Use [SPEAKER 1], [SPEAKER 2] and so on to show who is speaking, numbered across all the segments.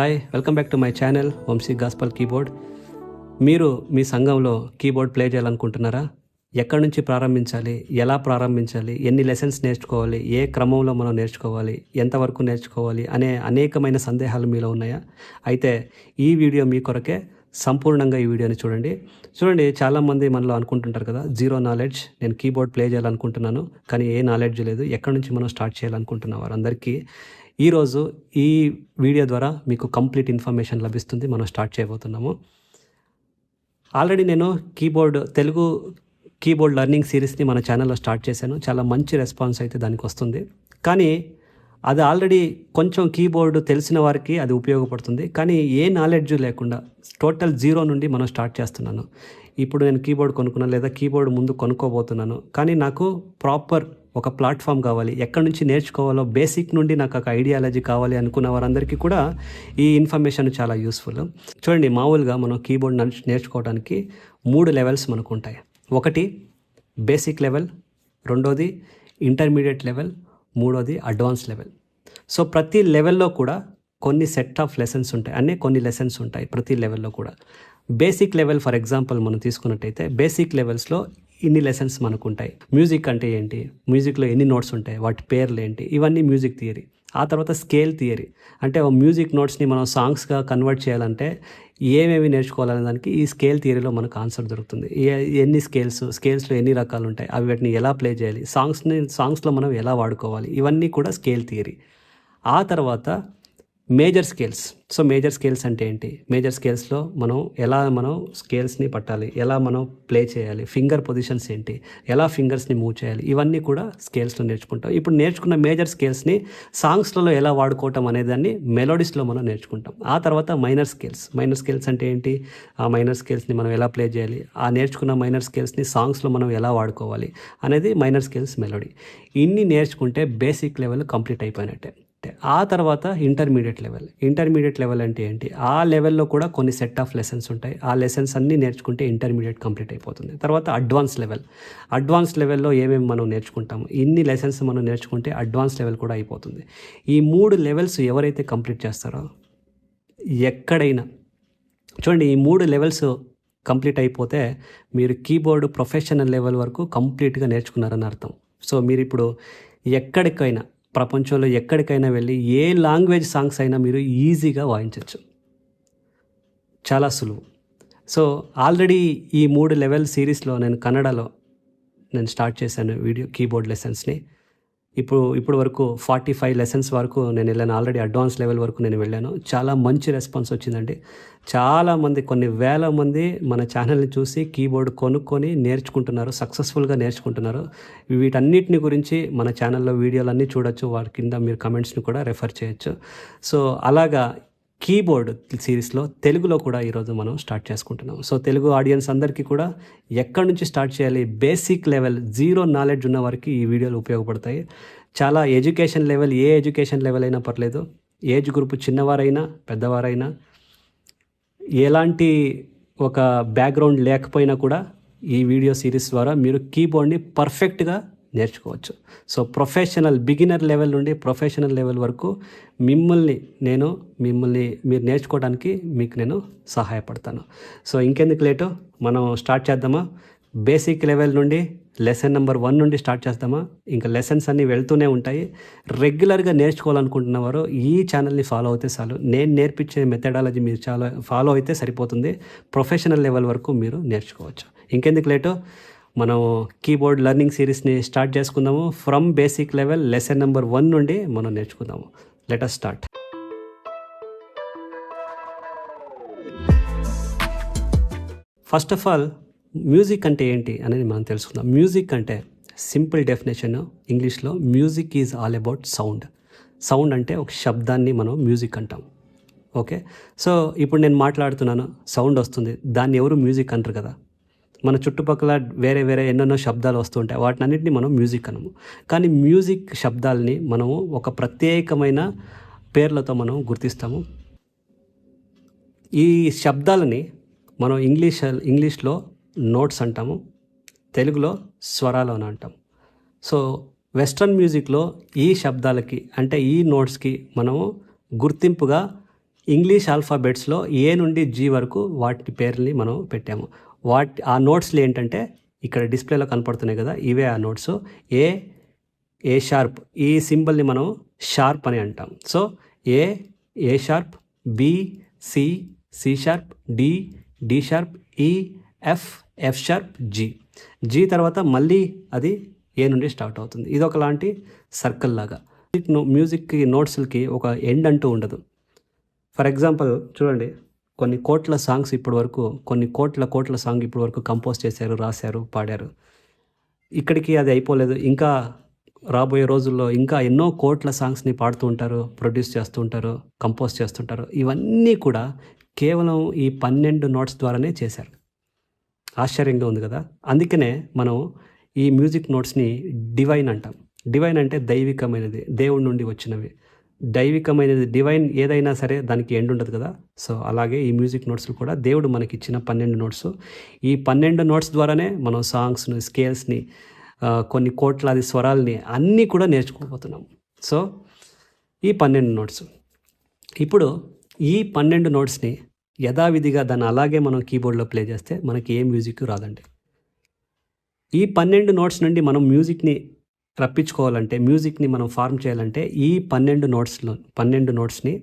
[SPEAKER 1] Hi, welcome back to my channel Vamshi gospel keyboard. మీరు మీ సంఘంలో కీబోర్డ్ ప్లే చేయాలనుకుంటున్నారా? ఎక్కడి నుంచి ప్రారంభించాలి, ఎలా ప్రారంభించాలి, ఎన్ని లెసన్స్ నేర్చుకోవాలి, ఏ క్రమంలో మనం నేర్చుకోవాలి, ఎంతవరకు నేర్చుకోవాలి అనే అనేకమైన సందేహాలు మీలో ఉన్నాయా? అయితే ఈ వీడియో మీ కొరకే. సంపూర్ణంగా ఈ వీడియోని చూడండి. చాలామంది మనలో అనుకుంటుంటారు కదా, జీరో నాలెడ్జ్, నేను కీబోర్డ్ ప్లే చేయాలనుకుంటున్నాను కానీ ఏ నాలెడ్జ్ లేదు, ఎక్కడి నుంచి మనం స్టార్ట్ చేయాలనుకుంటున్న వారందరికీ ఈరోజు ఈ వీడియో ద్వారా మీకు కంప్లీట్ ఇన్ఫర్మేషన్ లభిస్తుంది. మనం స్టార్ట్ చేయబోతున్నాము. ఆల్రెడీ నేను తెలుగు కీబోర్డ్ లెర్నింగ్ సిరీస్ని మన ఛానల్లో స్టార్ట్ చేశాను. చాలా మంచి రెస్పాన్స్ అయితే దానికి వస్తుంది. కానీ అది ఆల్రెడీ కొంచెం కీబోర్డ్ తెలిసిన వారికి అది ఉపయోగపడుతుంది. కానీ ఏ నాలెడ్జ్ లేకుండా టోటల్ జీరో నుండి మనం స్టార్ట్ చేస్తున్నాను. ఇప్పుడు నేను కీబోర్డ్ కొనుక్కున్నాను లేదా కీబోర్డ్ ముందు కొనుక్కోబోతున్నాను. కానీ నాకు ప్రాపర్ ఒక ప్లాట్ఫామ్ కావాలి, ఎక్కడి నుంచి నేర్చుకోవాలో బేసిక్ నుండి నాకు ఒక ఐడియాలజీ కావాలి అనుకున్న వారందరికీ కూడా ఈ ఇన్ఫర్మేషన్ చాలా యూస్ఫుల్. చూడండి, మామూలుగా మనం కీబోర్డ్ నేర్చుకోవడానికి 3 లెవెల్స్ మనకు ఉంటాయి. ఒకటి బేసిక్ లెవెల్, రెండోది ఇంటర్మీడియట్ లెవెల్, మూడోది అడ్వాన్స్ లెవెల్. సో ప్రతి లెవెల్లో కూడా కొన్ని సెట్ ఆఫ్ లెసన్స్ ఉంటాయి, కొన్ని లెసన్స్ ఉంటాయి ప్రతి లెవెల్లో కూడా. బేసిక్ లెవెల్ ఫర్ ఎగ్జాంపుల్ మనం తీసుకున్నట్టయితే బేసిక్ లెవెల్స్లో ఇన్ని లెసన్స్ మనకు ఉంటాయి. మ్యూజిక్ అంటే ఏంటి, మ్యూజిక్లో ఎన్ని నోట్స్ ఉంటాయి, వాటి పేర్లు ఏంటి, ఇవన్నీ మ్యూజిక్ థియరీ. ఆ తర్వాత స్కేల్ థియరీ, అంటే మ్యూజిక్ నోట్స్ని మనం సాంగ్స్గా కన్వర్ట్ చేయాలంటే ఏమేమి నేర్చుకోవాలనే దానికి ఈ స్కేల్ థియరీలో మనకు ఆన్సర్ దొరుకుతుంది. ఎన్ని స్కేల్స్లో ఎన్ని రకాలు ఉంటాయి, అవి వాటిని ఎలా ప్లే చేయాలి, సాంగ్స్లో మనం ఎలా వాడుకోవాలి, ఇవన్నీ కూడా స్కేల్ థియరీ. ఆ తర్వాత major scales. So major scales అంటే ఏంటి, మేజర్ స్కేల్స్లో మనం స్కేల్స్ని పట్టాలి, ఎలా మనం ప్లే చేయాలి, ఫింగర్ పొజిషన్స్ ఏంటి, ఎలా ఫింగర్స్ని మూవ్ చేయాలి, ఇవన్నీ కూడా స్కేల్స్లో నేర్చుకుంటాం. ఇప్పుడు నేర్చుకున్న మేజర్ స్కేల్స్ని సాంగ్స్లలో ఎలా వాడుకోవటం అనేదాన్ని మెలోడీస్లో మనం నేర్చుకుంటాం. ఆ తర్వాత మైనర్ స్కేల్స్ అంటే ఏంటి, ఆ మైనర్ స్కేల్స్ని మనం ఎలా ప్లే చేయాలి, ఆ నేర్చుకున్న మైనర్ స్కేల్స్ని సాంగ్స్లో మనం ఎలా వాడుకోవాలి అనేది మైనర్ స్కేల్స్, మెలోడీ. ఇన్ని నేర్చుకుంటే బేసిక్ లెవెల్ కంప్లీట్ అయిపోయినట్టే. ఆ తర్వాత ఇంటర్మీడియట్ లెవెల్ అంటే ఏంటి, ఆ లెవెల్లో కూడా కొన్ని సెట్ ఆఫ్ లెసన్స్ ఉంటాయి. ఆ లెసన్స్ అన్నీ నేర్చుకుంటే ఇంటర్మీడియట్ కంప్లీట్ అయిపోతుంది. తర్వాత అడ్వాన్స్ లెవెల్లో ఏమేమి మనం నేర్చుకుంటాము, ఇన్ని లెసన్స్ మనం నేర్చుకుంటే అడ్వాన్స్ లెవెల్ కూడా అయిపోతుంది. ఈ 3 లెవెల్స్ ఎవరైతే కంప్లీట్ చేస్తారో ఎక్కడైనా చూడండి, ఈ 3 లెవెల్స్ కంప్లీట్ అయిపోతే మీరు కీబోర్డ్ ప్రొఫెషనల్ లెవెల్ వరకు కంప్లీట్గా నేర్చుకున్నారని అర్థం. సో మీరు ఇప్పుడు ఎక్కడికైనా, ప్రపంచంలో ఎక్కడికైనా వెళ్ళి ఏ లాంగ్వేజ్ సాంగ్స్ అయినా మీరు ఈజీగా వాయించవచ్చు, చాలా సులువు. సో ఆల్రెడీ ఈ 3 లెవెల్ సిరీస్లో నేను కన్నడలో స్టార్ట్ చేశాను వీడియో కీబోర్డ్ లెసన్స్ని. ఇప్పుడు వరకు 45 లెసన్స్ వరకు నేను వెళ్ళాను. ఆల్రెడీ అడ్వాన్స్ లెవెల్ వరకు నేను వెళ్ళాను. చాలా మంచి రెస్పాన్స్ వచ్చిందండి. చాలామంది, కొన్ని వేల మంది మన ఛానల్ని చూసి కీబోర్డ్ కొనుక్కొని నేర్చుకుంటున్నారు, సక్సెస్ఫుల్గా నేర్చుకుంటున్నారు. వీటన్నిటిని గురించి మన ఛానల్లో వీడియోలన్నీ చూడొచ్చు, వాటి కింద మీరు కమెంట్స్ని కూడా రెఫర్ చేయొచ్చు. సో అలాగా కీబోర్డ్ సిరీస్లో తెలుగులో కూడా ఈరోజు మనం స్టార్ట్ చేసుకుంటున్నాం. సో తెలుగు ఆడియన్స్ అందరికీ కూడా ఎక్కడి నుంచి స్టార్ట్ చేయాలి, బేసిక్ లెవెల్, జీరో నాలెడ్జ్ ఉన్న వారికి ఈ వీడియోలు ఉపయోగపడతాయి. చాలా ఎడ్యుకేషన్ లెవెల్, ఏ ఎడ్యుకేషన్ లెవెల్ అయినా పర్లేదు, ఏజ్ గ్రూప్ చిన్నవారైనా పెద్దవారైనా, ఎలాంటి ఒక బ్యాక్గ్రౌండ్ లేకపోయినా కూడా ఈ వీడియో సిరీస్ ద్వారా మీరు కీబోర్డ్ని పర్ఫెక్ట్గా నేర్చుకోవచ్చు. సో బిగినర్ లెవెల్ నుండి ప్రొఫెషనల్ లెవెల్ వరకు మీరు నేర్చుకోవడానికి మీకు నేను సహాయపడతాను. సో ఇంకెందుకు లేటు, మనం స్టార్ట్ చేద్దామా? బేసిక్ లెవెల్ నుండి లెసన్ నెంబర్ 1 నుండి స్టార్ట్ చేద్దామా? ఇంకా లెసన్స్ అన్నీ వెళ్తూనే ఉంటాయి. రెగ్యులర్గా నేర్చుకోవాలనుకుంటున్నవారు ఈ ఛానల్ని ఫాలో అయితే చాలు. నేను నేర్పించే మెథడాలజీ మీరు చాలా ఫాలో అయితే సరిపోతుంది. ప్రొఫెషనల్ లెవెల్ వరకు మీరు నేర్చుకోవచ్చు. ఇంకెందుకు లేటు, మనం కీబోర్డ్ లెర్నింగ్ సిరీస్ని స్టార్ట్ చేసుకుందాము. From basic level lesson number 1 నుండి మనం నేర్చుకుందాము. Let us start. First of all music అంటే ఏంటి అనేది మనం తెలుసుకుందాం. మ్యూజిక్ అంటే సింపుల్ డెఫినేషన్ ఇంగ్లీష్లో, music is all about sound అంటే ఒక శబ్దాన్ని మనం మ్యూజిక్ అంటాం. ఓకే, సో ఇప్పుడు నేను మాట్లాడుతున్నాను, సౌండ్ వస్తుంది, దాన్ని ఎవరు మ్యూజిక్ అంటారు కదా. మన చుట్టుపక్కల వేరే ఎన్నెన్నో శబ్దాలు వస్తుంటాయి, వాటిని అన్నింటినీ మనం మ్యూజిక్ అనము. కానీ మ్యూజిక్ శబ్దాలని మనము ఒక ప్రత్యేకమైన పేర్లతో మనం గుర్తిస్తాము. ఈ శబ్దాలని మనం ఇంగ్లీష్లో నోట్స్ అంటాము, తెలుగులో స్వరాలు అని అంటాం. సో వెస్ట్రన్ మ్యూజిక్లో ఈ శబ్దాలకి, అంటే ఈ నోట్స్కి మనము గుర్తింపుగా ఇంగ్లీష్ ఆల్ఫాబెట్స్లో ఏ నుండి జీ వరకు వాటి పేర్లని మనం పెట్టాము. ఆ నోట్స్లు ఏంటంటే ఇక్కడ డిస్ప్లేలో కనపడుతున్నాయి కదా, ఇవే ఆ నోట్స్. ఏ షార్ప్, ఈ సింబల్ని మనం షార్ప్ అని అంటాం. So A sharp, B C, C sharp, D sharp, E F sharp, G తర్వాత మళ్ళీ అది ఏ నుండి స్టార్ట్ అవుతుంది. ఇది ఒకలాంటి సర్కిల్ లాగా. మ్యూజిక్ నోట్స్లకి ఒక ఎండ్ అంటూ ఉండదు. ఫర్ ఎగ్జాంపుల్ చూడండి, కొన్ని కోట్ల సాంగ్స్ ఇప్పటి వరకు, కొన్ని కోట్ల సాంగ్ ఇప్పటి వరకు కంపోజ్ చేశారు, రాశారు, పాడారు. ఇక్కడికి అది అయిపోలేదు. ఇంకా రాబోయే రోజుల్లో ఇంకా ఎన్నో కోట్ల సాంగ్స్ని పాడుతూ ఉంటారు, ప్రొడ్యూస్ చేస్తూ ఉంటారు, కంపోజ్ చేస్తుంటారు. ఇవన్నీ కూడా కేవలం ఈ 12 నోట్స్ ద్వారానే చేశారు. ఆశ్చర్యంగా ఉంది కదా. అందుకనే మనం ఈ మ్యూజిక్ నోట్స్ని డివైన్ అంటాం. డివైన్ అంటే దైవికమైనది, దేవుడి నుండి వచ్చినవి. దైవికమైనది, డివైన్ ఏదైనా సరే దానికి ఎండ్ ఉండదు కదా. సో అలాగే ఈ మ్యూజిక్ నోట్స్లు కూడా దేవుడు మనకి ఇచ్చిన 12 నోట్స్. ఈ 12 నోట్స్ ద్వారానే మనం సాంగ్స్ని, స్కేల్స్ని, కొన్ని కోట్లాది స్వరాల్ని అన్నీ కూడా నేర్చుకోబోతున్నాం. సో ఈ 12 నోట్స్, ఇప్పుడు ఈ 12 నోట్స్ని యథావిధిగా దాన్ని అలాగే మనం కీబోర్డ్లో ప్లే చేస్తే మనకి ఏ మ్యూజిక్ రాదండి. ఈ 12 నోట్స్ నుండి మనం మ్యూజిక్ని రప్పించుకోవాలంటే, మ్యూజిక్ని మనం ఫార్మ్ చేయాలంటే ఈ 12 నోట్స్ని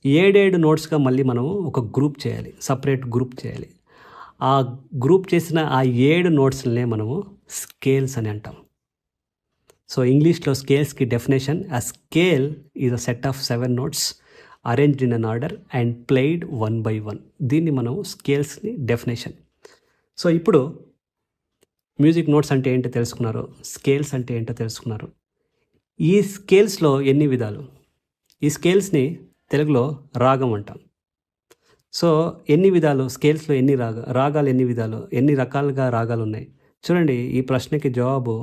[SPEAKER 1] 7 నోట్స్గా మళ్ళీ మనం ఒక గ్రూప్ చేయాలి, సపరేట్ గ్రూప్ చేయాలి. ఆ గ్రూప్ చేసిన ఆ 7 నోట్స్లనే మనము స్కేల్స్ అని అంటాం. సో ఇంగ్లీష్లో స్కేల్స్కి definition: a scale is a set of 7 notes arranged in an order and played one by one. దీన్ని మనం స్కేల్స్ని డెఫినేషన్. సో ఇప్పుడు మ్యూజిక్ నోట్స్ అంటే ఏంటో తెలుసుకున్నారు, స్కేల్స్ అంటే ఏంటో తెలుసుకున్నారు. ఈ స్కేల్స్లో ఎన్ని విధాలు? ఈ స్కేల్స్ని తెలుగులో రాగం అంటాం. సో ఎన్ని విధాలు స్కేల్స్లో, ఎన్ని రాగాలు ఎన్ని విధాలు, ఎన్ని రకాలుగా రాగాలు ఉన్నాయి? చూడండి, ఈ ప్రశ్నకి జవాబు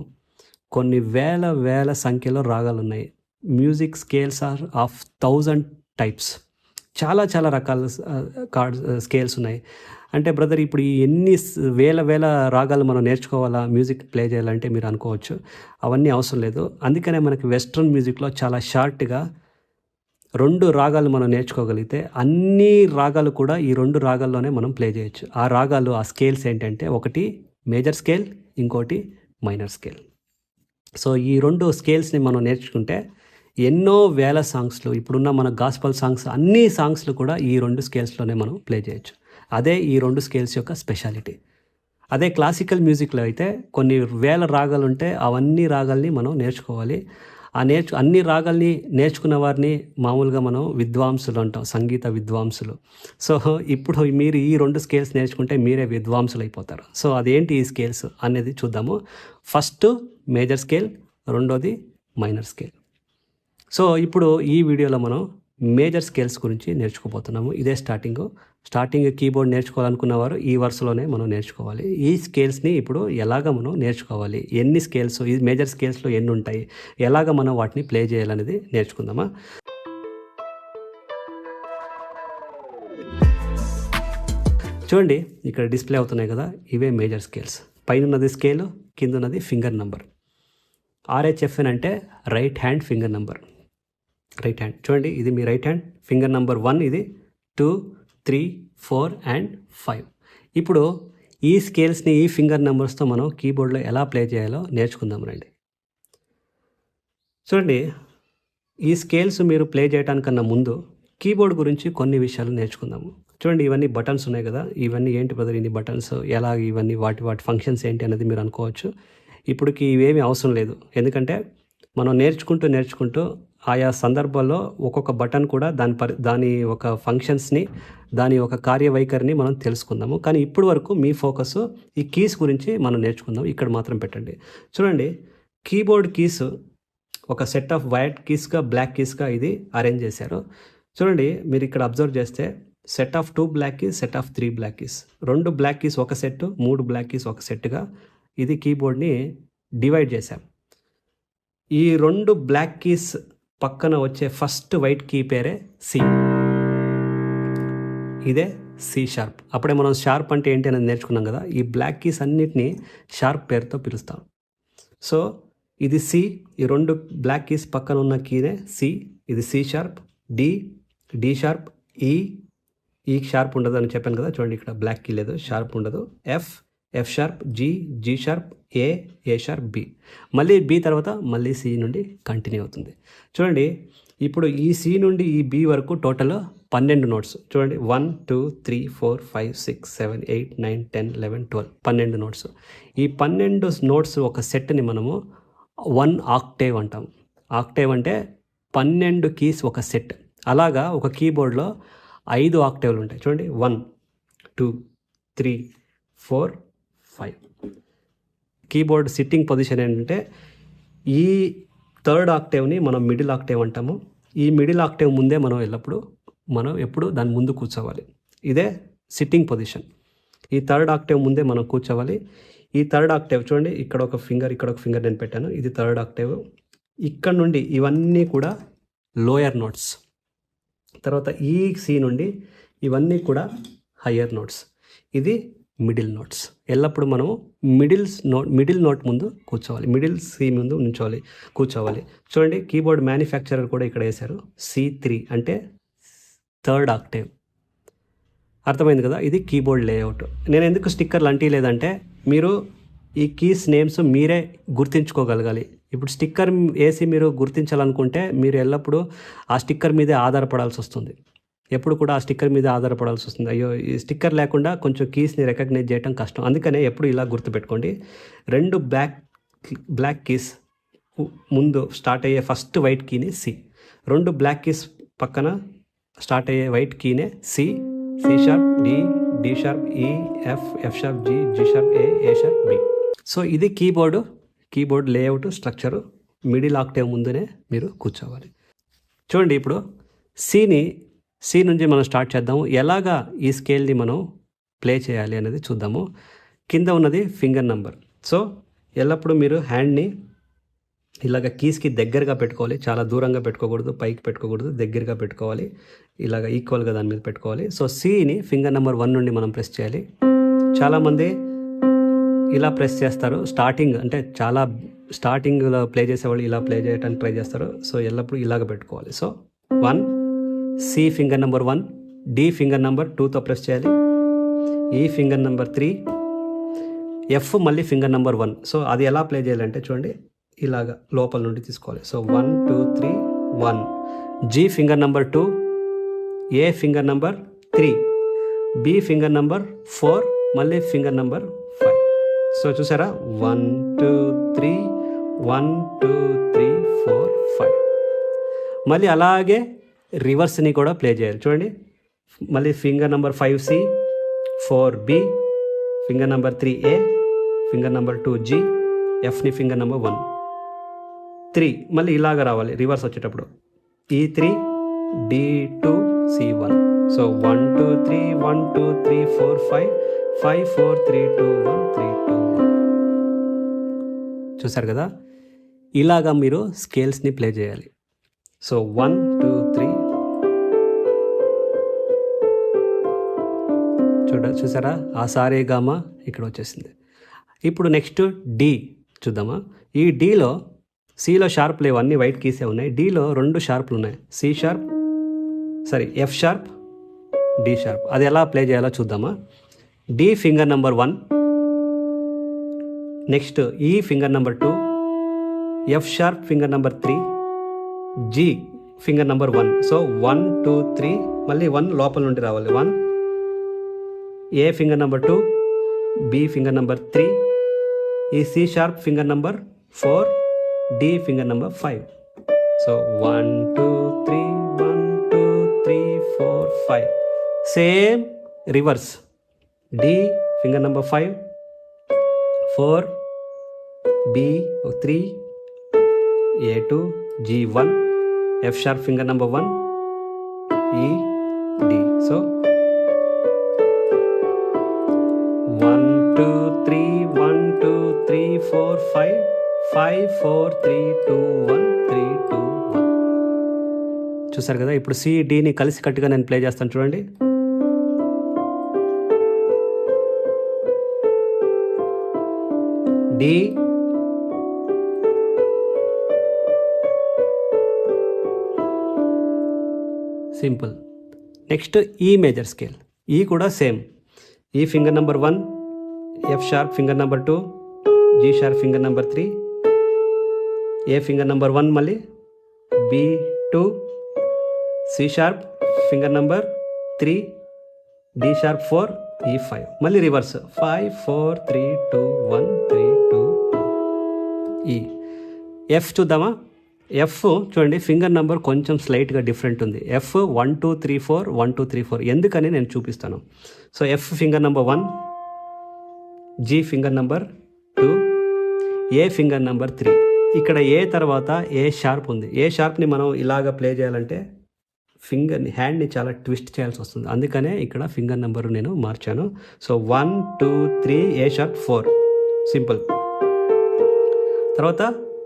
[SPEAKER 1] కొన్ని వేల సంఖ్యలో రాగాలు ఉన్నాయి. Music scales are of 1000 types. చాలా రకాల స్కేల్స్ ఉన్నాయి. అంటే బ్రదర్, ఇప్పుడు ఈ ఎన్ని వేల రాగాలు మనం నేర్చుకోవాలా మ్యూజిక్ ప్లే చేయాలంటే మీరు అనుకోవచ్చు. అవన్నీ అవసరం లేదు. అందుకనే మనకి వెస్ట్రన్ మ్యూజిక్లో చాలా షార్ట్గా 2 రాగాలు మనం నేర్చుకోగలిగితే అన్ని రాగాలు కూడా ఈ 2 రాగాల్లోనే మనం ప్లే చేయొచ్చు. ఆ రాగాలు, ఆ స్కేల్స్ ఏంటంటే, ఒకటి మేజర్ స్కేల్, ఇంకోటి మైనర్ స్కేల్. సో ఈ 2 స్కేల్స్ని మనం నేర్చుకుంటే ఎన్నో వేల సాంగ్స్లు, ఇప్పుడున్న మన గాస్పల్ సాంగ్స్, అన్ని సాంగ్స్లు కూడా ఈ 2 స్కేల్స్లోనే మనం ప్లే చేయొచ్చు. అదే ఈ 2 స్కేల్స్ యొక్క స్పెషాలిటీ. అదే క్లాసికల్ మ్యూజిక్లో అయితే కొన్ని వేల రాగాలు ఉంటే అవన్నీ రాగాల్ని మనం నేర్చుకోవాలి. అన్ని రాగాల్ని నేర్చుకున్న వారిని మామూలుగా మనం విద్వాంసులు అంటాం, సంగీత విద్వాంసులు. సో ఇప్పుడు మీరు ఈ 2 స్కేల్స్ నేర్చుకుంటే మీరే విద్వాంసులు అయిపోతారు. సో అదేంటి ఈ స్కేల్స్ అనేది చూద్దాము. ఫస్ట్ మేజర్ స్కేల్, రెండోది మైనర్ స్కేల్. సో ఇప్పుడు ఈ వీడియోలో మనం మేజర్ స్కేల్స్ గురించి నేర్చుకోబోతున్నాము. ఇదే స్టార్టింగ్ కీబోర్డ్ నేర్చుకోవాలనుకున్న వారు ఈ వరుసలోనే మనం నేర్చుకోవాలి. ఈ స్కేల్స్ని ఇప్పుడు ఎలాగ మనం నేర్చుకోవాలి, ఎన్ని స్కేల్స్, ఈ మేజర్ స్కేల్స్లో ఎన్ని ఉంటాయి, ఎలాగ మనం వాటిని ప్లే చేయాలనేది నేర్చుకుందామా. చూడండి, ఇక్కడ డిస్ప్లే అవుతున్నాయి కదా, ఇవే మేజర్ స్కేల్స్. పైన ఉన్నది స్కేల్, కింద ఉన్నది ఫింగర్ నంబర్. RHFN అంటే right hand finger number. Right hand చూడండి, ఇది మీ రైట్ హ్యాండ్ ఫింగర్ నంబర్ 1, ఇది 2, 3, 4 and 5. ఇప్పుడు ఈ స్కేల్స్ని, ఈ ఫింగర్ నెంబర్స్తో మనం కీబోర్డ్లో ఎలా ప్లే చేయాలో నేర్చుకుందాం రండి. చూడండి, ఈ స్కేల్స్ మీరు ప్లే చేయడానికన్నా ముందు కీబోర్డ్ గురించి కొన్ని విషయాలు నేర్చుకుందాము. చూడండి, ఇవన్నీ బటన్స్ ఉన్నాయి కదా, ఇవన్నీ ఏంటి బ్రదర్ ఇన్ని బటన్స్, ఎలా ఇవన్నీ వాటి ఫంక్షన్స్ ఏంటి అనేది మీరు అనుకోవచ్చు. ఇప్పటికి ఇవేమీ అవసరం లేదు, ఎందుకంటే మనం నేర్చుకుంటూ ఆయా సందర్భాల్లో ఒక్కొక్క బటన్ కూడా దాని ఒక ఫంక్షన్స్ని, దాని ఒక కార్యవైఖరిని మనం తెలుసుకుందాము. కానీ ఇప్పటి వరకు మీ ఫోకస్ ఈ కీస్ గురించి మనం నేర్చుకుందాం. ఇక్కడ మాత్రం పెట్టండి. చూడండి, కీబోర్డ్ కీస్ ఒక సెట్ ఆఫ్ వైట్ కీస్గా, బ్లాక్ కీస్గా ఇది అరేంజ్ చేశారు. చూడండి, మీరు ఇక్కడ అబ్జర్వ్ చేస్తే set of 2 black keys, set of 3 black keys, 2 black keys ఒక సెట్, 3 బ్లాక్ కీస్ ఒక సెట్గా ఇది కీబోర్డ్ని డివైడ్ చేశాం. ఈ 2 బ్లాక్ కీస్ పక్కన వచ్చే ఫస్ట్ వైట్ కీ పేరే సి. ఇదే సి షార్ప్. అప్పుడే మనం షార్ప్ అంటే ఏంటి అనేది నేర్చుకున్నాం కదా. ఈ బ్లాక్ కీస్ అన్నిటినీ షార్ప్ పేరుతో పిలుస్తాం. సో ఇది సి, ఈ 2 బ్లాక్ కీస్ పక్కన ఉన్న కీనే సి. ఇది C sharp, D sharp, E E sharp ఉండదు అని చెప్పాను కదా, చూడండి ఇక్కడ బ్లాక్ కీ లేదు, షార్ప్ ఉండదు. F sharp, G sharp, A sharp, B. మళ్ళీ బి తర్వాత మళ్ళీ సి నుండి కంటిన్యూ అవుతుంది. చూడండి ఇప్పుడు ఈ సి నుండి ఈ బి వరకు టోటల్ 12 నోట్స్. చూడండి 1 2 3 4 5 6 7 8 9 10 11 12 12 నోట్స్. ఈ 12 నోట్స్ ఒక సెట్ని మనము 1 ఆక్టేవ్ అంటాం. ఆక్టేవ్ అంటే 12 కీస్ ఒక సెట్. అలాగా ఒక కీబోర్డ్లో 5 ఆక్టేవ్లు ఉంటాయి. చూడండి 1 2 3 4 5. కీబోర్డ్ సిట్టింగ్ పొజిషన్ ఏంటంటే ఈ థర్డ్ ఆక్టేవ్ని మనం మిడిల్ ఆక్టేవ్ అంటాము. ఈ మిడిల్ ఆక్టేవ్ ముందే మనం ఎప్పుడు దాని ముందు కూర్చోవాలి. ఇదే సిట్టింగ్ పొజిషన్. ఈ థర్డ్ ఆక్టేవ్ ముందే మనం కూర్చోవాలి. ఈ థర్డ్ ఆక్టేవ్ చూడండి, ఇక్కడ ఒక ఫింగర్ నేను పెట్టాను, ఇది థర్డ్ ఆక్టేవ్. ఇక్కడ నుండి ఇవన్నీ కూడా లోయర్ నోట్స్. తర్వాత ఈ సి నుండి ఇవన్నీ కూడా హయ్యర్ నోట్స్. ఇది మిడిల్ నోట్స్. ఎల్లప్పుడు మనము మిడిల్ నోట్ ముందు కూర్చోవాలి, మిడిల్ సి ముందు కూర్చోవాలి. చూడండి కీబోర్డ్ మ్యానుఫ్యాక్చరర్ కూడా ఇక్కడ వేశారు C3 అంటే థర్డ్ ఆక్టేవ్. అర్థమైంది కదా, ఇది కీబోర్డ్ లేఅవుట్. నేను ఎందుకు స్టిక్కర్లు అంటిలేదంటే మీరు ఈ కీస్ నేమ్స్ మీరే గుర్తించుకోగలగాలి. ఇప్పుడు స్టిక్కర్ వేసి మీరు గుర్తించాలనుకుంటే మీరు ఎల్లప్పుడూ ఆ స్టిక్కర్ మీదే ఆధారపడాల్సి వస్తుంది. ఎప్పుడు కూడా ఆ స్టిక్కర్ మీద ఆధారపడాల్సి వస్తుంది. అయ్యో ఈ స్టిక్కర్ లేకుండా కొంచెం కీస్ని రికగ్నైజ్ చేయడం కష్టం. అందుకనే ఎప్పుడు ఇలా గుర్తుపెట్టుకోండి. 2 బ్లాక్ కీస్ ముందు స్టార్ట్ అయ్యే ఫస్ట్ వైట్ కీని సి, 2 బ్లాక్ కీస్ పక్కన స్టార్ట్ అయ్యే వైట్ కీనే C sharp, D sharp, F sharp, G sharp, A sharp, B. So ఇది keyboard layout structure. Middle octave ముందునే మీరు కూర్చోవాలి. చూడండి ఇప్పుడు సి నుంచి మనం స్టార్ట్ చేద్దాము. ఎలాగా ఈ స్కేల్ని మనం ప్లే చేయాలి అనేది చూద్దాము. కింద ఉన్నది ఫింగర్ నెంబర్. సో ఎల్లప్పుడూ మీరు హ్యాండ్ని ఇలాగ కీస్కి దగ్గరగా పెట్టుకోవాలి. చాలా దూరంగా పెట్టుకోకూడదు, పైకి పెట్టుకోకూడదు, దగ్గరగా పెట్టుకోవాలి. ఇలాగ ఈక్వల్గా దాని మీద పెట్టుకోవాలి. సో సిని ఫింగర్ నెంబర్ 1 నుండి మనం ప్రెస్ చేయాలి. చాలామంది ఇలా ప్రెస్ చేస్తారు. స్టార్టింగ్లో ప్లే చేసేవాళ్ళు ఇలా ప్లే చేయడానికి ట్రై చేస్తారు. సో ఎల్లప్పుడూ ఇలాగ పెట్టుకోవాలి. So 1 C finger number 1, D finger number 2తో ప్రెస్ చేయాలి, ఈ ఫింగర్ నెంబర్ 3, ఎఫ్ మళ్ళీ ఫింగర్ నెంబర్ 1. సో అది ఎలా ప్లే చేయాలంటే చూడండి ఇలాగా లోపల నుండి తీసుకోవాలి. So 1 2 3 1, G finger number 2, A finger number 3, B finger number 4, మళ్ళీ ఫింగర్ నెంబర్ 5. సో చూసారా 1 2 3 1 2 3 4 5. మళ్ళీ అలాగే రివర్స్ని కూడా ప్లే చేయాలి. చూడండి మళ్ళీ finger number 5 C, 4 B, finger number 3 A, finger number 2 G, ఎఫ్ని ఫింగర్ నెంబర్ 1 3. మళ్ళీ ఇలాగ రావాలి రివర్స్ వచ్చేటప్పుడు E3 D2 C1. సో 1 2 3 1 2 3 4 5 5 4 3 2 1 3 2 1. చూసారు కదా, ఇలాగా మీరు స్కేల్స్ని ప్లే చేయాలి. సో 1 2 3 చూసారా ఆ సారే గామా ఇక్కడ వచ్చేసింది. ఇప్పుడు నెక్స్ట్ డి చూద్దామా. ఈ డీలో సిలో షార్ప్ లేవు, అన్ని వైట్ కీసే ఉన్నాయి. డీలో 2 షార్ప్లు ఉన్నాయి, ఎఫ్ షార్ప్, డి షార్ప్. అది ఎలా ప్లే చేయాలో చూద్దామా. D finger number 1, next E finger number 2, F sharp finger number 3, G finger number 1. So 1 2 3 మళ్ళీ 1 లోపల నుండి రావాలి. 1 A finger number 2, B finger number 3, ఈ C sharp finger number 4, D finger number 5. So 1 2 3 1 2 3 4 5. Same reverse. D finger number 5, 4 B 3, A2 G1, F sharp finger number 1, E D. So 1 2 3 1 2 3 4 5 5 4 3 2 1 3 2 1. చూసారు కదా. ఇప్పుడు C డిని కలిసి కట్టుగా నేను ప్లే చేస్తాను చూడండి. D simple, next E major scale. E కూడా same. E finger number 1, F sharp finger number 2, G sharp finger number 3, A finger number 1, మళ్ళీ B2, C sharp finger number 3, D sharp 4, E5, మళ్ళీ reverse 5 4 3 2 1 3 2 ఈ. F చూద్దామా? F చూడండి, finger number కొంచెం స్లైట్గా different ఉంది. F 1 2 3 4 1 2 3 4. ఎందుకని నేను చూపిస్తాను. So F finger number 1, G finger number 2, A finger number 3. ఇక్కడ ఏ తర్వాత ఏ షార్ప్ ఉంది. ఏ షార్ప్ని మనం ఇలాగ ప్లే చేయాలంటే హ్యాండ్ని చాలా ట్విస్ట్ చేయాల్సి వస్తుంది. అందుకనే ఇక్కడ ఫింగర్ నెంబర్ నేను మార్చాను. So 1 2 3 A sharp 4, simple. తర్వాత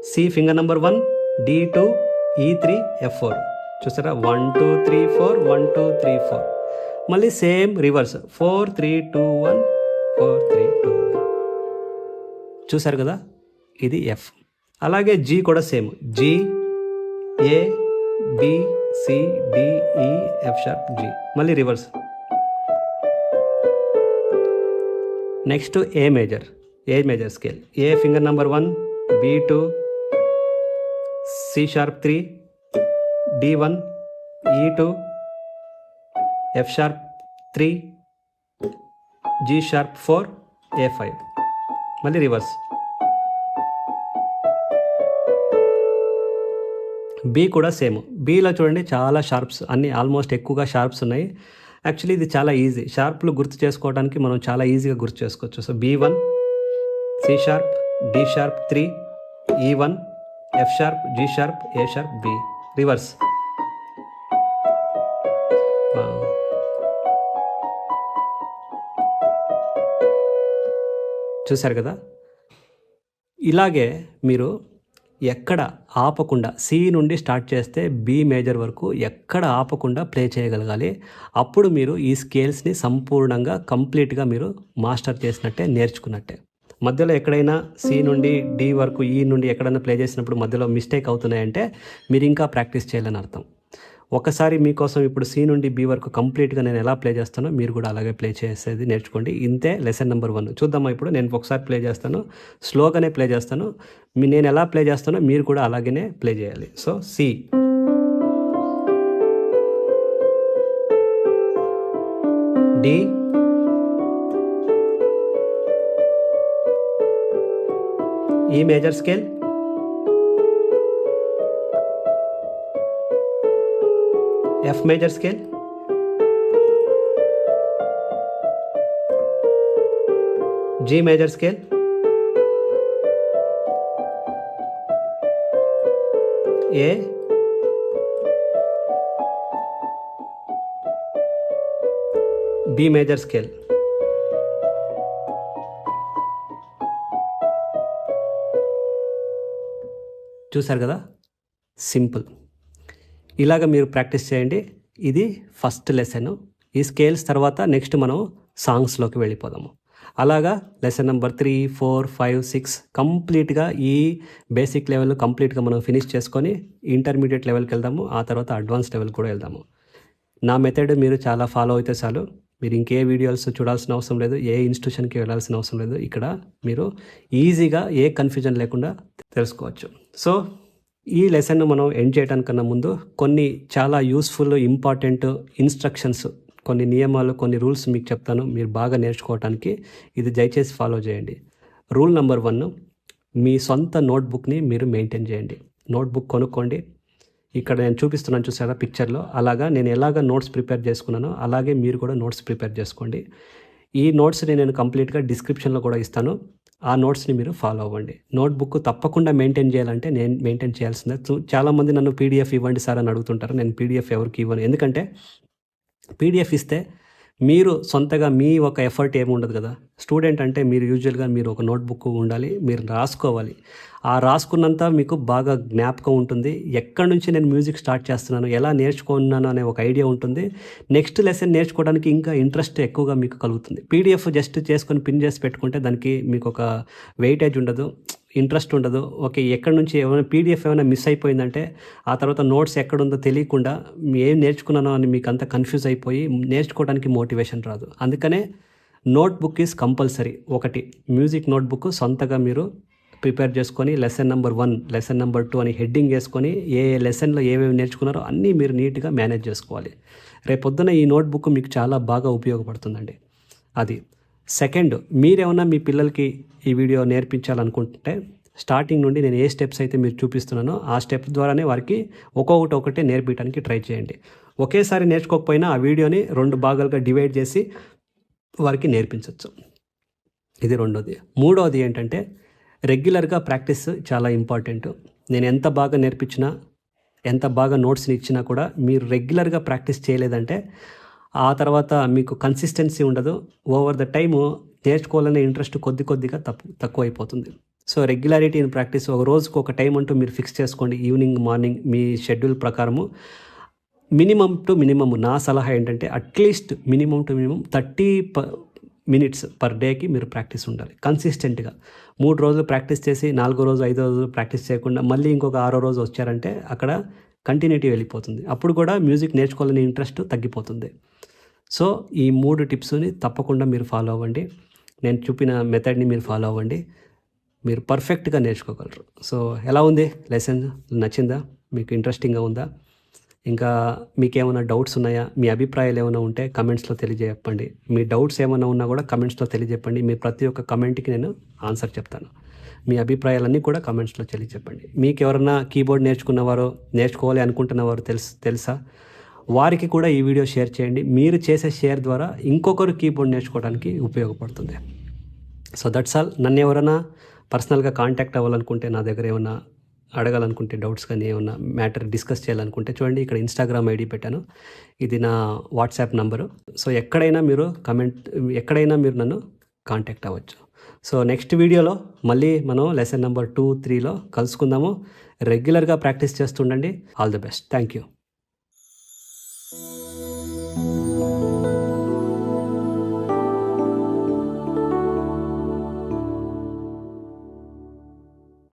[SPEAKER 1] C finger number 1, D2, E3, F4. చూసారా? 1 2 3 4 1 2 3 4. మళ్ళీ సేమ్ రివర్స్ 4 3 2 1 4 3 2 1. చూసారు కదా? ఇది ఎఫ్. అలాగే జీ కూడా same. G, A, B, C, D, E, F sharp, G. మళ్ళీ reverse. Next A major scale. A finger number 1, B2, C sharp 3, D1, E2, F sharp 3, G sharp 4, A5. మళ్ళీ reverse. B కూడా same. బీలో చూడండి చాలా sharps, అన్ని almost ఎక్కువగా sharps ఉన్నాయి. Actually ఇది చాలా ఈజీ. షార్ప్లు గుర్తు చేసుకోవడానికి మనం చాలా ఈజీగా గుర్తు చేసుకోవచ్చు. So B1, C sharp, D sharp 3, E1, F sharp, G sharp, A sharp, B. Reverse. చూశారు కదా? ఇలాగే మీరు ఎక్కడ ఆపకుండా సి నుండి స్టార్ట్ చేస్తే బి మేజర్ వరకు ఎక్కడ ఆపకుండా ప్లే చేయగలగాలి. అప్పుడు మీరు ఈ స్కేల్స్ని సంపూర్ణంగా కంప్లీట్గా మీరు మాస్టర్ చేసినట్టే, నేర్చుకున్నట్టే. మధ్యలో ఎక్కడైనా సి నుండి డి వరకు, ఈ నుండి ఎక్కడైనా ప్లే చేసినప్పుడు మధ్యలో మిస్టేక్ అవుతున్నాయంటే మీరు ఇంకా ప్రాక్టీస్ చేయాలని అర్థం. ఒకసారి మీకోసం ఇప్పుడు సి నుండి బి వరకు కంప్లీట్గా నేను ఎలా ప్లే చేస్తానో మీరు కూడా అలాగే ప్లే చేసేది నేర్చుకోండి. ఇంతే లెసన్ నెంబర్ 1. చూద్దామా? ఇప్పుడు నేను ఒకసారి ప్లే చేస్తాను, స్లోగానే ప్లే చేస్తాను. నేను ఎలా ప్లే చేస్తానో మీరు కూడా అలాగనే ప్లే చేయాలి. So C, D, E major scale, F major scale, G major scale, A, B major scale. చూసారు కదా? సింపుల్. ఇలాగ మీరు ప్రాక్టీస్ చేయండి. ఇది ఫస్ట్ లెసన్. ఈ స్కేల్స్ తర్వాత నెక్స్ట్ మనం సాంగ్స్లోకి వెళ్ళిపోదాము. అలాగా లెసన్ నెంబర్ 3 4 5 6 కంప్లీట్గా ఈ బేసిక్ లెవెల్ కంప్లీట్గా మనం ఫినిష్ చేసుకొని ఇంటర్మీడియట్ లెవెల్కి వెళ్దాము. ఆ తర్వాత అడ్వాన్స్ లెవెల్ కూడా వెళ్దాము. నా మెథడ్ మీరు చాలా ఫాలో అయితే చాలు. మీరు ఇంకే వీడియోస్ చూడాల్సిన అవసరం లేదు, ఏ ఇన్స్టిట్యూషన్కి వెళ్ళాల్సిన అవసరం లేదు. ఇక్కడ మీరు ఈజీగా ఏ కన్ఫ్యూజన్ లేకుండా తెలుసుకోవచ్చు. సో ఈ లెసన్ మనం ఎండ్ చేయడానికన్నా ముందు కొన్ని చాలా యూస్ఫుల్ ఇంపార్టెంట్ ఇన్స్ట్రక్షన్స్, కొన్ని నియమాలు, కొన్ని రూల్స్ మీకు చెప్తాను. మీరు బాగా నేర్చుకోవడానికి ఇది దయచేసి ఫాలో చేయండి. రూల్ నెంబర్ 1, మీ సొంత నోట్బుక్ని మీరు మెయింటైన్ చేయండి. నోట్బుక్ కొనుక్కోండి. ఇక్కడ నేను చూపిస్తున్నాను చూసారా పిక్చర్లో, అలాగా నేను ఎలాగ నోట్స్ ప్రిపేర్ చేసుకున్నానో అలాగే మీరు కూడా నోట్స్ ప్రిపేర్ చేసుకోండి. ఈ నోట్స్ని నేను కంప్లీట్గా డిస్క్రిప్షన్లో కూడా ఇస్తాను. ఆ నోట్స్ని మీరు ఫాలో అవ్వండి. నోట్బుక్ తప్పకుండా మెయింటైన్ చేయాలంటే నేను మెయింటైన్ చేయాల్సిందే. చాలామంది నన్ను పీడిఎఫ్ ఇవ్వండి సార్ అని అడుగుతుంటారు. నేను పీడిఎఫ్ ఎవరికి ఇవ్వను. ఎందుకంటే పీడిఎఫ్ ఇస్తే మీరు సొంతగా మీ ఒక ఎఫర్ట్ ఏమి ఉండదు కదా. స్టూడెంట్ అంటే మీరు యూజువల్గా మీరు ఒక నోట్బుక్ ఉండాలి, మీరు రాసుకోవాలి. ఆ రాసుకున్నంత మీకు బాగా జ్ఞాపకం ఉంటుంది. ఎక్కడి నుంచి నేను మ్యూజిక్ స్టార్ట్ చేస్తున్నాను, ఎలా నేర్చుకున్నాను అనే ఒక ఐడియా ఉంటుంది. నెక్స్ట్ లెసన్ నేర్చుకోవడానికి ఇంకా ఇంట్రెస్ట్ ఎక్కువగా మీకు కలుగుతుంది. పీడిఎఫ్ జస్ట్ చేసుకొని పిన్ చేసి పెట్టుకుంటే దానికి మీకు ఒక వెయిటేజ్ ఉండదు. ఇంట్రెస్ట్ ఉండదు. ఓకే, ఎక్కడి నుంచి ఏమైనా పీడిఎఫ్ ఏమైనా మిస్ అయిపోయిందంటే ఆ తర్వాత నోట్స్ ఎక్కడుందో తెలియకుండా ఏం నేర్చుకున్నానో అని మీకు అంతా కన్ఫ్యూజ్ అయిపోయి నేర్చుకోవడానికి మోటివేషన్ రాదు. అందుకనే నోట్బుక్ ఈజ్ కంపల్సరీ. ఒకటి మ్యూజిక్ నోట్బుక్ సొంతగా మీరు ప్రిపేర్ చేసుకొని లెసన్ నెంబర్ 1, లెసన్ నెంబర్ 2 అని హెడ్డింగ్ వేసుకొని ఏ లెసన్లో ఏమేమి నేర్చుకున్నారో అన్నీ మీరు నీట్గా మేనేజ్ చేసుకోవాలి. రేపొద్దున ఈ నోట్బుక్ మీకు చాలా బాగా ఉపయోగపడుతుందండి. అది. సెకండ్, మీరేమన్నా మీ పిల్లలకి ఈ వీడియో నేర్పించాలనుకుంటే స్టార్టింగ్ నుండి నేను ఏ స్టెప్స్ అయితే మీరు చూపిస్తున్నానో ఆ స్టెప్ ద్వారానే వారికి ఒకటే నేర్పించడానికి ట్రై చేయండి. ఒకేసారి నేర్చుకోకపోయినా ఆ వీడియోని 2 భాగాలుగా డివైడ్ చేసి వారికి నేర్పించవచ్చు. ఇది రెండోది. మూడోది ఏంటంటే రెగ్యులర్గా ప్రాక్టీస్ చాలా ఇంపార్టెంట్. నేను ఎంత బాగా నేర్పించినా, ఎంత బాగా నోట్స్ని ఇచ్చినా కూడా మీరు రెగ్యులర్గా ప్రాక్టీస్ చేయలేదంటే ఆ తర్వాత మీకు కన్సిస్టెన్సీ ఉండదు. ఓవర్ ద టైము నేర్చుకోవాలనే ఇంట్రెస్ట్ కొద్దిగా తక్కువైపోతుంది. సో రెగ్యులారిటీ ఇన్ ప్రాక్టీస్, ఒక రోజుకు ఒక టైం అంటూ మీరు ఫిక్స్ చేసుకోండి. ఈవినింగ్, మార్నింగ్ మీ షెడ్యూల్ ప్రకారము మినిమం టు మినిమమ్ నా సలహా ఏంటంటే at least minimum to minimum 30 minutes per డేకి మీరు ప్రాక్టీస్ ఉండాలి కన్సిస్టెంట్గా. 3 రోజులు ప్రాక్టీస్ చేసి 4వ రోజు 5వ రోజు ప్రాక్టీస్ చేయకుండా మళ్ళీ ఇంకొక 6వ రోజు వచ్చారంటే అక్కడ కంటిన్యూటీ వెళ్ళిపోతుంది. అప్పుడు కూడా మ్యూజిక్ నేర్చుకోవాలనే ఇంట్రెస్ట్ తగ్గిపోతుంది. సో ఈ 3 టిప్స్ని తప్పకుండా మీరు ఫాలో అవ్వండి. నేను చూపిన మెథడ్ని మీరు ఫాలో అవ్వండి. మీరు పర్ఫెక్ట్గా నేర్చుకోగలరు. సో ఎలా ఉంది లెసన్? నచ్చిందా? మీకు ఇంట్రెస్టింగ్గా ఉందా? ఇంకా మీకేమైనా డౌట్స్ ఉన్నాయా? మీ అభిప్రాయాలు ఏమైనా ఉంటే కమెంట్స్లో తెలియజెప్పండి. మీ డౌట్స్ ఏమైనా ఉన్నా కూడా కమెంట్స్లో తెలియజెప్పండి. మీ ప్రతి ఒక్క కమెంట్కి నేను ఆన్సర్ చెప్తాను. మీ అభిప్రాయాలన్నీ కూడా కమెంట్స్లో తెలియజెప్పండి. మీకు ఎవరన్నా కీబోర్డ్ నేర్చుకోవాలి అనుకుంటున్నవారు తెలుసా? వారికి కూడా ఈ వీడియో షేర్ చేయండి. మీరు చేసే షేర్ ద్వారా ఇంకొకరు కీబోర్డ్ నేర్చుకోవడానికి ఉపయోగపడుతుంది. So that's all. నన్ను ఎవరైనా పర్సనల్గా కాంటాక్ట్ అవ్వాలనుకుంటే, నా దగ్గర ఏమైనా అడగాలనుకుంటే, డౌట్స్ కానీ ఏమన్నా మ్యాటర్ డిస్కస్ చేయాలనుకుంటే చూడండి, ఇక్కడ ఇన్స్టాగ్రామ్ ఐడి పెట్టాను. ఇది నా వాట్సాప్ నంబరు. సో ఎక్కడైనా మీరు నన్ను కాంటాక్ట్ అవ్వచ్చు. సో నెక్స్ట్ వీడియోలో మళ్ళీ మనం లెసన్ నెంబర్ 2, 3లో కలుసుకుందాము. రెగ్యులర్గా ప్రాక్టీస్ చేస్తుండండి. All the best. Thank you.